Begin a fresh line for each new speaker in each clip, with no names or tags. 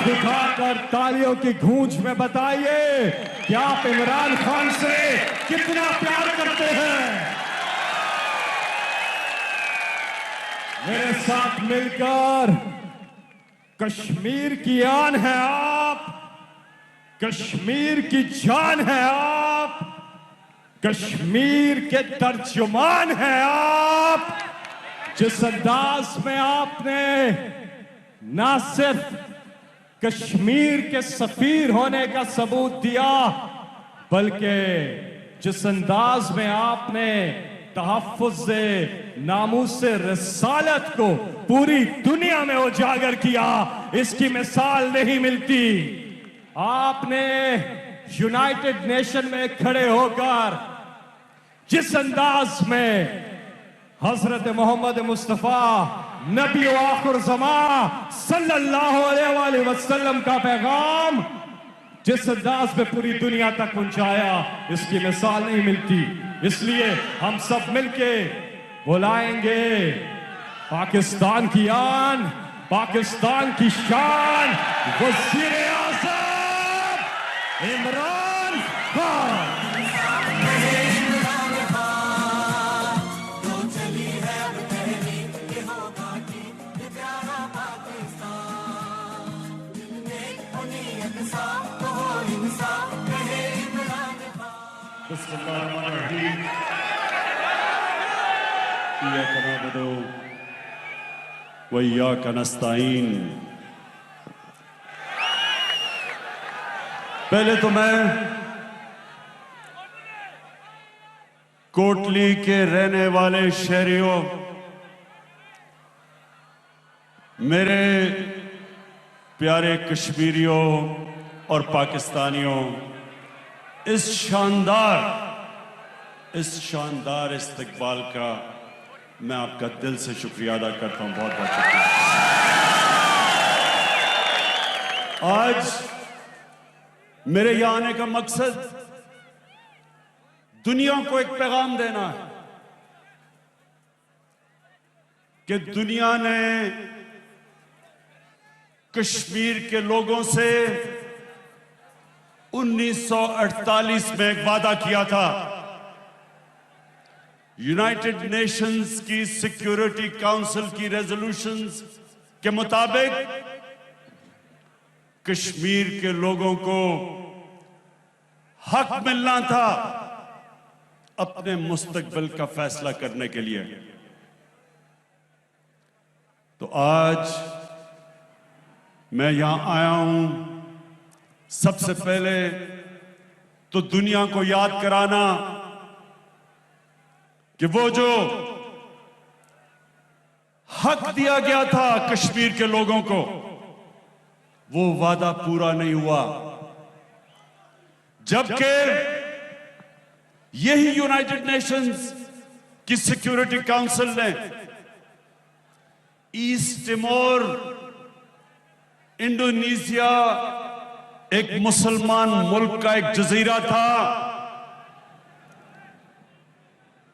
दिखाकर तालियों की गूंज में बताइए कि आप इमरान खान से कितना प्यार करते हैं। मेरे साथ मिलकर कश्मीर की आन है आप, कश्मीर की जान है आप, कश्मीर के तर्जुमान हैं आप। जिस अंदाज में आपने ना सिर्फ कश्मीर के सफीर होने का सबूत दिया, बल्कि जिस अंदाज में आपने तहफ़्फ़ुज़ नामूसे रिसालत को पूरी दुनिया में उजागर किया, इसकी मिसाल नहीं मिलती। आपने यूनाइटेड नेशन में खड़े होकर जिस अंदाज में हजरत मोहम्मद मुस्तफा नबी आखिर ज़मा सल्लल्लाहु अलैहि वसल्लम का पैगाम जिस अंदाज में पूरी दुनिया तक पहुंचाया, इसकी मिसाल नहीं मिलती। इसलिए हम सब मिलके बुलाएंगे पाकिस्तान की आन, पाकिस्तान की शान, वज़ीर आज़म इमरान खान। वइय्याका नस्तईन। पहले तो मैं कोटली के रहने वाले शहरियों, मेरे प्यारे कश्मीरियों और पाकिस्तानियों, इस शानदार इस्तकबाल का मैं आपका दिल से शुक्रिया अदा करता हूं। बहुत बहुत शुक्रिया। आज मेरे यहां आने का मकसद दुनिया को एक पैगाम देना है कि दुनिया ने कश्मीर के लोगों से 1948 में एक वादा किया था। यूनाइटेड नेशंस की सिक्योरिटी काउंसिल की रेजोल्यूशंस के मुताबिक कश्मीर के लोगों को हक मिलना था अपने मुस्तकबिल का फैसला करने के लिए। तो आज मैं यहां आया हूं सबसे पहले तो दुनिया को याद कराना कि वो जो हक दिया गया था कश्मीर के लोगों को, वो वादा पूरा नहीं हुआ। जबकि यही यूनाइटेड नेशंस की सिक्योरिटी काउंसिल ने ईस्ट तिमोर, इंडोनेशिया, एक मुसलमान मुल्क का एक जजीरा था,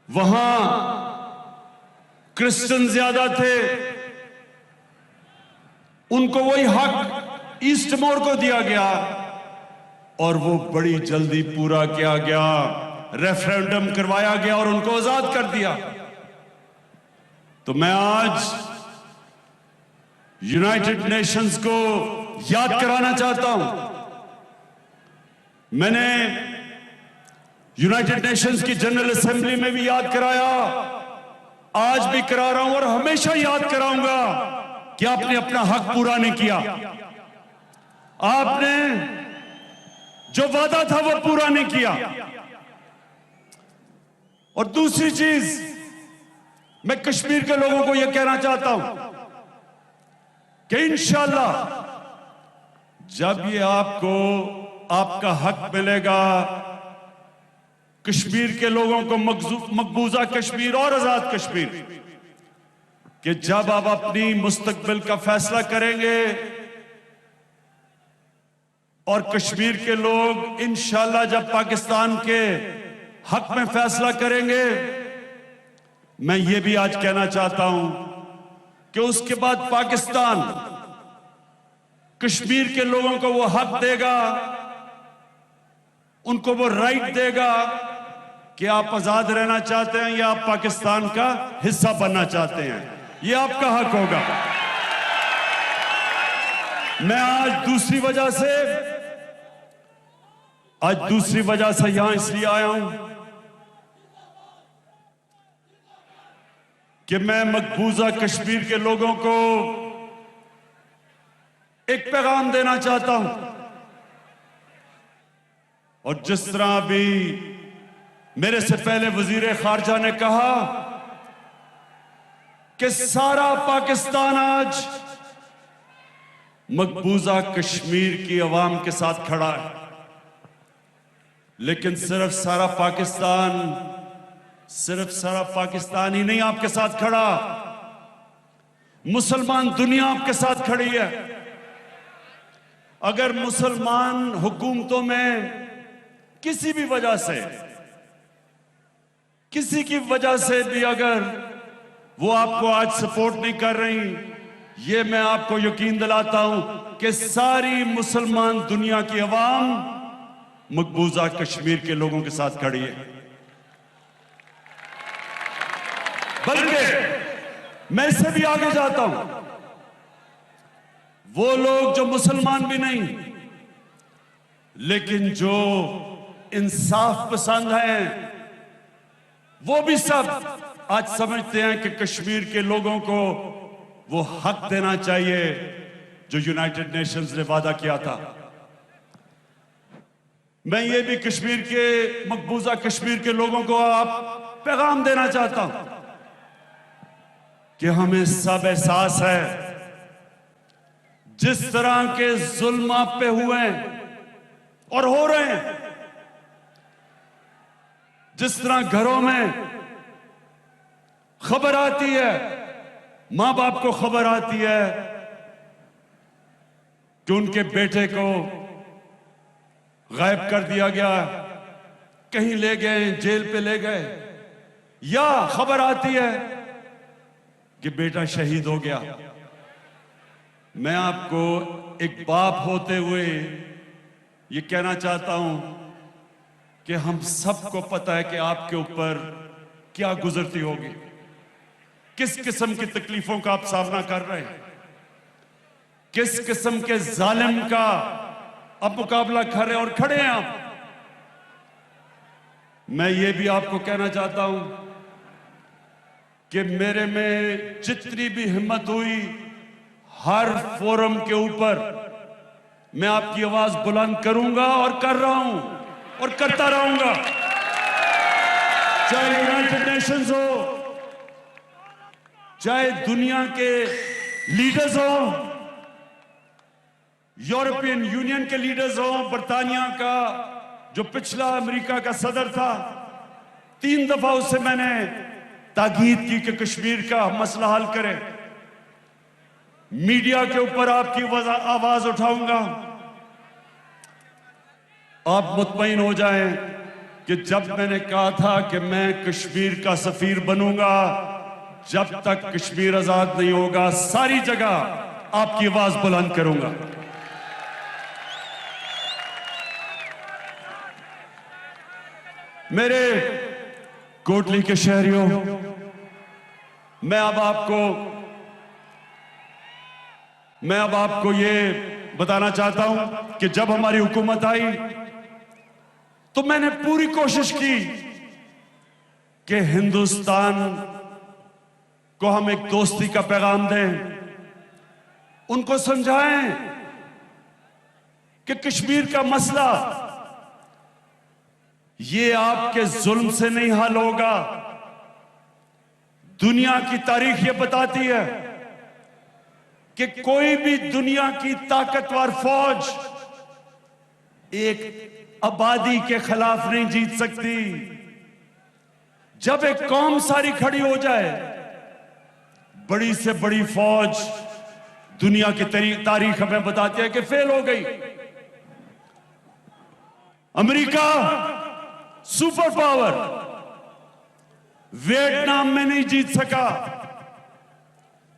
वहां क्रिश्चियन ज्यादा थे, उनको वही हक ईस्ट तिमोर को दिया गया और वो बड़ी जल्दी पूरा किया गया, रेफरेंडम करवाया गया और उनको आजाद कर दिया। तो मैं आज यूनाइटेड नेशंस को याद कराना चाहता हूं। मैंने यूनाइटेड नेशंस की जनरल असेंबली में भी याद कराया, आज भी करा रहा हूं और हमेशा याद कराऊंगा कि आपने अपना हक पूरा नहीं किया। आपने जो वादा था वो पूरा नहीं किया। और दूसरी चीज, मैं कश्मीर के लोगों को यह कहना चाहता हूं कि इंशाअल्लाह जब ये आपको आपका हक मिलेगा, कश्मीर के लोगों को मकबूजा कश्मीर और आजाद कश्मीर, कि जब आप अपनी मुस्तकबिल का फैसला करेंगे और कश्मीर के लोग इंशाअल्लाह जब पाकिस्तान के हक में फैसला करेंगे, मैं ये भी आज कहना चाहता हूं कि उसके बाद पाकिस्तान कश्मीर के लोगों को वो हक देगा, उनको वो राइट देगा कि आप आजाद रहना चाहते हैं या आप पाकिस्तान का हिस्सा बनना चाहते हैं। ये आपका हक होगा। मैं आज दूसरी वजह से यहां इसलिए आया हूं कि मैं मकबूजा कश्मीर के लोगों को एक पैगाम देना चाहता हूं। और जिस तरह अभी मेरे से पहले वजीर खारजा ने कहा कि सारा पाकिस्तान आज मकबूजा कश्मीर की अवाम के साथ खड़ा है, लेकिन सिर्फ सारा पाकिस्तान ही नहीं आपके साथ खड़ा, मुसलमान दुनिया आपके साथ खड़ी है। अगर मुसलमान हुकूमतों में किसी भी वजह से, किसी की वजह से भी अगर वो आपको आज सपोर्ट नहीं कर रही, ये मैं आपको यकीन दिलाता हूं कि सारी मुसलमान दुनिया की अवाम मकबूजा कश्मीर के लोगों के साथ खड़ी है। बल्कि मैं इससे भी आगे जाता हूं, वो लोग जो मुसलमान भी नहीं लेकिन जो इंसाफ पसंद हैं, वो भी सब आज समझते हैं कि कश्मीर के लोगों को वो हक देना चाहिए जो यूनाइटेड नेशंस ने वादा किया था। मैं ये भी कश्मीर के, मकबूजा कश्मीर के लोगों को आप पैगाम देना चाहता हूं कि हमें सब एहसास है जिस तरह के जुल्म आप पे हुए हैं और हो रहे हैं, जिस तरह घरों में खबर आती है, मां बाप को खबर आती है कि उनके बेटे को गायब कर दिया गया, कहीं ले गए, जेल पे ले गए, या खबर आती है कि बेटा शहीद हो गया। मैं आपको एक बाप होते हुए ये कहना चाहता हूं कि हम सबको पता है कि आपके ऊपर क्या गुजरती होगी, किस किस्म की तकलीफों का आप सामना कर रहे हैं, किस किस्म के जालिम का आप मुकाबला कर रहे हैं और खड़े हैं आप। मैं ये भी आपको कहना चाहता हूं कि मेरे में जितनी भी हिम्मत हुई, हर फोरम के ऊपर मैं आपकी आवाज बुलंद करूंगा और कर रहा हूं और करता रहूंगा, चाहे यूनाइटेड नेशंस हो, चाहे दुनिया के लीडर्स हो, यूरोपियन यूनियन के लीडर्स हो, बर्तानिया का जो पिछला अमेरिका का सदर था, 3 दफा उससे मैंने ताकीद की कि कश्मीर का मसला हल करें। मीडिया के ऊपर आपकी आवाज उठाऊंगा। आप मुतमईन हो जाएं कि जब मैंने कहा था कि मैं कश्मीर का सफीर बनूंगा, जब तक कश्मीर आजाद नहीं होगा, सारी जगह आपकी आवाज बुलंद करूंगा। मेरे कोटली के शहरियों, मैं अब आपको ये बताना चाहता हूं कि जब हमारी हुकूमत आई तो मैंने पूरी कोशिश की कि हिंदुस्तान को हम एक दोस्ती का पैगाम दें, उनको समझाएं कि कश्मीर का मसला ये आपके जुल्म से नहीं हल होगा। दुनिया की तारीख ये बताती है कि कोई भी दुनिया की ताकतवर फौज एक आबादी के खिलाफ नहीं जीत सकती। जब एक कौम सारी खड़ी हो जाए, बड़ी से बड़ी फौज दुनिया की तारीख हमें बताती है कि फेल हो गई। अमेरिका सुपर पावर वियतनाम में नहीं जीत सका,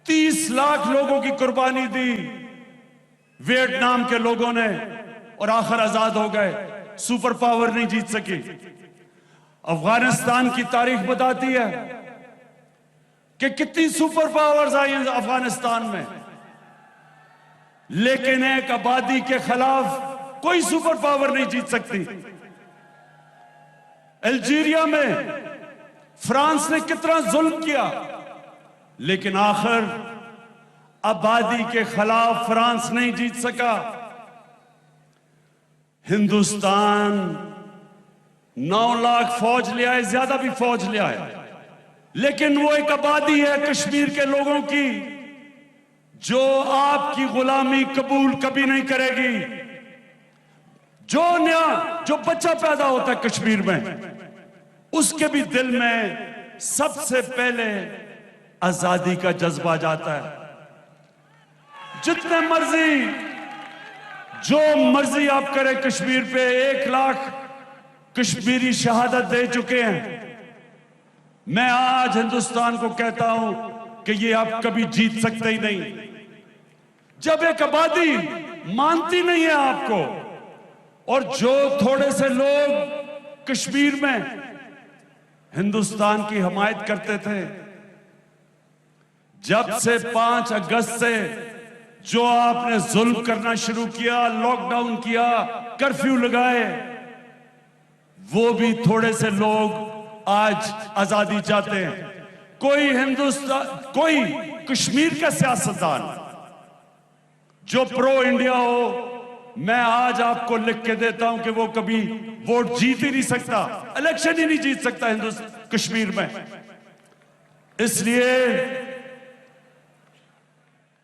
30 लाख लोगों की कुर्बानी दी, वियतनाम के लोगों ने, और आखिर आजाद हो गए। सुपर पावर नहीं जीत सकी। अफगानिस्तान की तारीख बताती है कि कितनी सुपर पावर्स आई हैं अफगानिस्तान में, लेकिन एक आबादी के खिलाफ कोई सुपर पावर नहीं जीत सकती। अल्जीरिया में फ्रांस ने कितना जुल्म किया, लेकिन आखिर आबादी के खिलाफ फ्रांस नहीं जीत सका। हिंदुस्तान 9 लाख फौज ले आए, ज्यादा भी फौज ले आए, लेकिन वो एक आबादी है कश्मीर के लोगों की जो आपकी गुलामी कबूल कभी नहीं करेगी। जो बच्चा पैदा होता है कश्मीर में, उसके भी दिल में सबसे पहले आजादी का जज्बा जाता है। जितने मर्जी जो मर्जी आप करें, कश्मीर पे 1 लाख कश्मीरी शहादत दे चुके हैं। मैं आज हिंदुस्तान को कहता हूं कि ये आप कभी जीत सकते ही नहीं। जब एक आबादी मानती नहीं है आपको, और जो थोड़े से लोग कश्मीर में हिंदुस्तान की हमायत करते थे, जब से 5 अगस्त से जो आपने जुल्म करना शुरू किया, लॉकडाउन किया, कर्फ्यू लगाए, वो भी थोड़े से लोग आज आजादी चाहते हैं। कोई कश्मीर का सियासतदान जो प्रो इंडिया हो, मैं आज आपको लिख के देता हूं कि वो कभी वोट जीत ही नहीं सकता, इलेक्शन ही नहीं जीत सकता हिंदुस्तान कश्मीर में।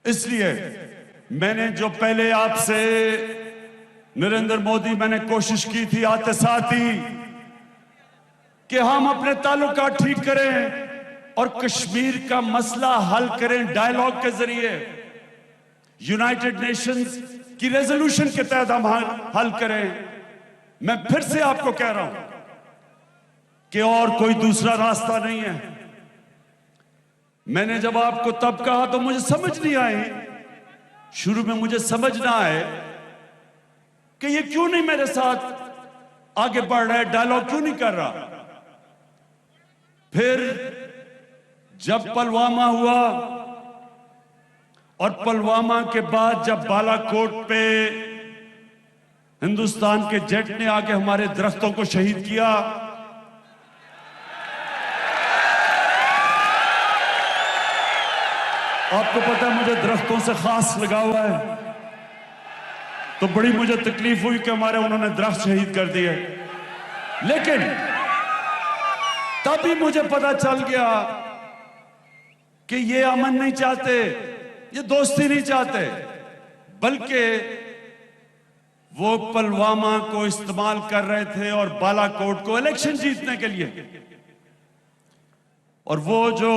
इसलिए मैंने जो पहले आपसे नरेंद्र मोदी, मैंने कोशिश की थी आते साथ ही कि हम अपने ताल्लुकात ठीक करें और कश्मीर का मसला हल करें डायलॉग के जरिए, यूनाइटेड नेशंस की रेजोल्यूशन के तहत हम हल करें। मैं फिर से आपको कह रहा हूं कि और कोई दूसरा रास्ता नहीं है। मैंने जब आपको तब कहा तो मुझे समझ नहीं आई, शुरू में मुझे समझ ना आए कि ये क्यों नहीं मेरे साथ आगे बढ़ रहा है, डायलॉग क्यों नहीं कर रहा। फिर जब पुलवामा हुआ और पुलवामा के बाद जब बालाकोट पे हिंदुस्तान के जेट ने आके हमारे दरख्तों को शहीद किया, आपको पता है मुझे दरख्तों से खास लगा हुआ है, तो बड़ी मुझे तकलीफ हुई कि हमारे उन्होंने दरख्त शहीद कर दिए। लेकिन तभी मुझे पता चल गया कि ये अमन नहीं चाहते, ये दोस्ती नहीं चाहते, बल्कि वो पुलवामा को इस्तेमाल कर रहे थे और बालाकोट को इलेक्शन जीतने के लिए। और वो जो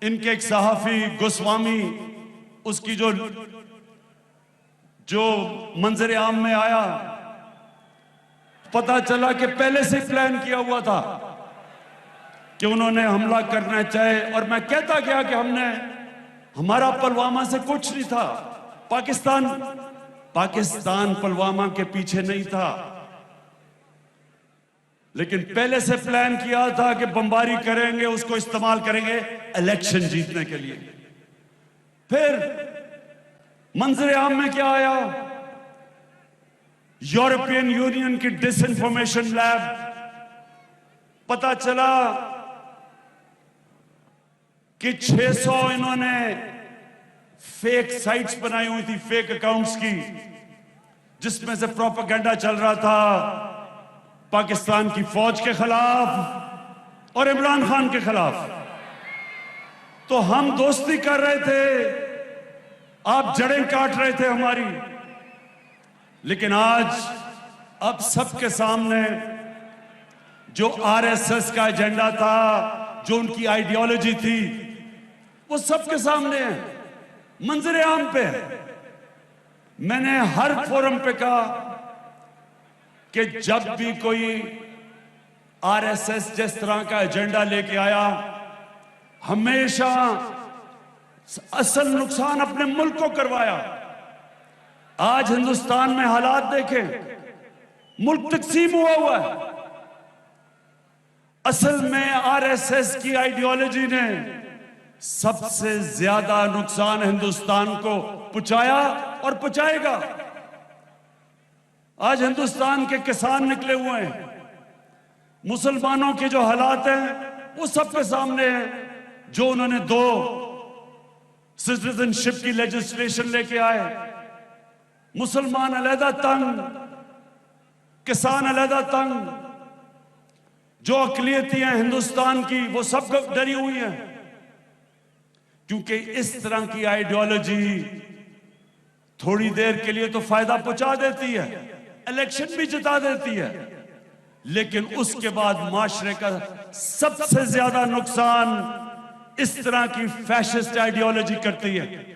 इनके एक सहाफी गोस्वामी, उसकी जो मंजर आम में आया, पता चला कि पहले से प्लान किया हुआ था कि उन्होंने हमला करना चाहे। और मैं कहता गया कि हमारा पुलवामा से कुछ नहीं था, पाकिस्तान पुलवामा के पीछे नहीं था, लेकिन पहले से प्लान किया था कि बमबारी करेंगे, उसको इस्तेमाल करेंगे इलेक्शन जीतने के लिए। फिर मंजर आम में क्या आया, यूरोपियन यूनियन की डिसइंफॉर्मेशन लैब, पता चला कि 600 इन्होंने फेक साइट्स बनाई हुई थी, फेक अकाउंट्स की, जिसमें से प्रोपेगेंडा चल रहा था पाकिस्तान की फौज के खिलाफ और इमरान खान के खिलाफ। तो हम दोस्ती कर रहे थे, आप जड़ें काट रहे थे हमारी। लेकिन आज अब सबके सामने जो आरएसएस का एजेंडा था, जो उनकी आइडियोलॉजी थी, वो सबके सामने है, मंजर आम पे है। मैंने हर फोरम पे कहा कि जब भी कोई आरएसएस जिस तरह का एजेंडा लेके आया, हमेशा असल नुकसान अपने मुल्क को करवाया। आज हिंदुस्तान में हालात देखें, मुल्क तकसीम हुआ है। असल में आरएसएस की आइडियोलॉजी ने सबसे ज्यादा नुकसान हिंदुस्तान को पहुंचाया और पहुंचाएगा। आज हिंदुस्तान के किसान निकले हुए हैं, मुसलमानों के जो हालात हैं वो सबके सामने हैं। जो उन्होंने 2 सिटीजनशिप की लेजिस्लेशन लेके आए, मुसलमान अलहदा तंग, किसान अलहदा तंग, जो अकलियतियां हैं हिंदुस्तान की वो सब डरी हुई हैं, क्योंकि इस तरह की आइडियोलॉजी थोड़ी देर के लिए तो फायदा पहुंचा देती है, इलेक्शन भी जिता देती है, लेकिन उसके बाद माशरे का सबसे ज्यादा नुकसान इस तरह की फैशिस्ट आइडियोलॉजी करती है।